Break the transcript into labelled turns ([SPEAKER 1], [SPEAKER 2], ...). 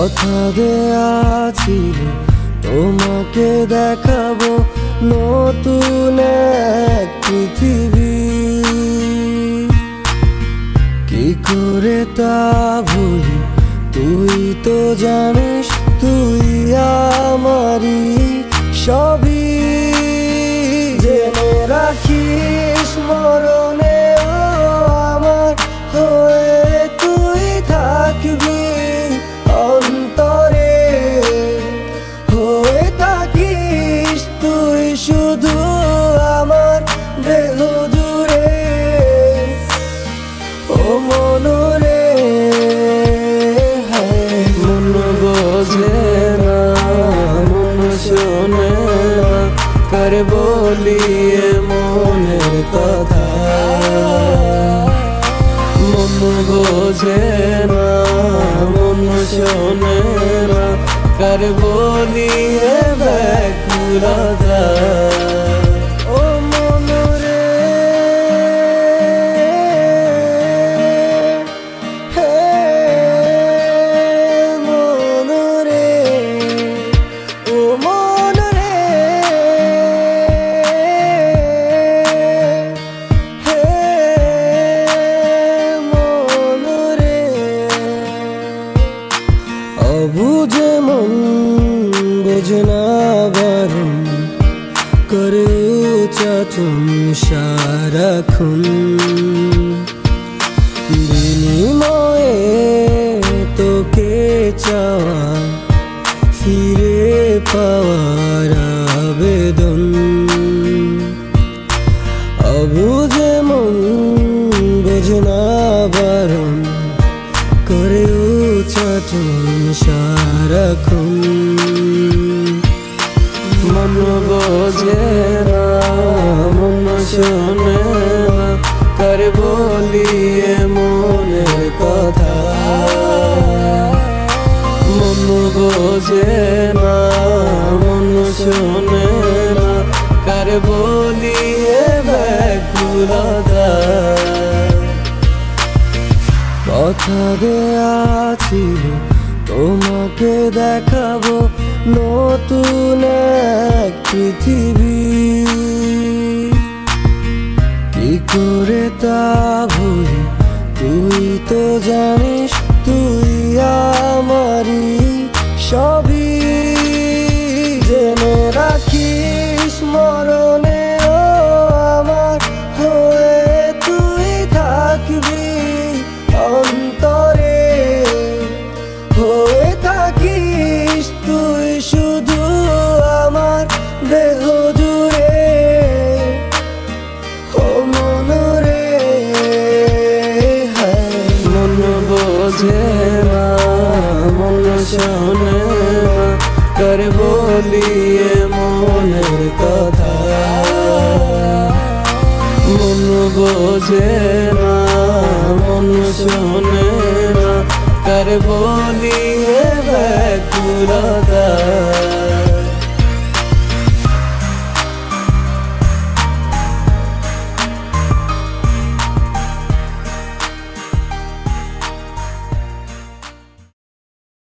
[SPEAKER 1] কথা দেয়া ছিল তোমাকে দেখাবো নতুন এক পৃথিবী, কি করে তা ভুলি? তুই তো জানিস তুই আমারই সবই। জেনে রাখিস মরণে আমার হয়ে তুই থাকবি, অন্তরে হয়ে থাকিস তুই শুধু আমার দেহ জুড়ে। ও মনরে মন বোঝে না, মন শোনে না, কার বলিয়ে মনের কথা। মন বোঝে না, মন শোনে না, কার বলিয়ে ব্যাকুলতা। বুঝে মন বোঝে না বারণ করে চাচুম সারাক্ষণ, বিনিময়ে তোকে চাওয়া ফিরে পাওয়ার আবেদন। অবুঝে মন বোঝে না বারণ করে চাচুম সারাক্ষণ, মন বোঝে না, মন শোনে না, কার বলিয়ে মনের কথা। মন বোঝে না, মন শোনে না, কার বলিয়ে ব্যাকুলতা। কথা দেয়া ছিল তোমাকে দেখাবো নতুন এক পৃথিবী, কি করে তা ভুলি? তুই তো জানিস তুই আমারই সবই। জেনে রাখিস মরণে আমার হয়ে তুই থাকবি, অন্তরে হয়ে থাকিস তুই শুধু আমার দেহ জুড়ে। ও মনরে মন বোঝে না, মন শোনে না, কার বলিয়ে মনের কথা। মন বোঝে না, মন শোনে না, কার বলিয়ে ব্যাকুলতা।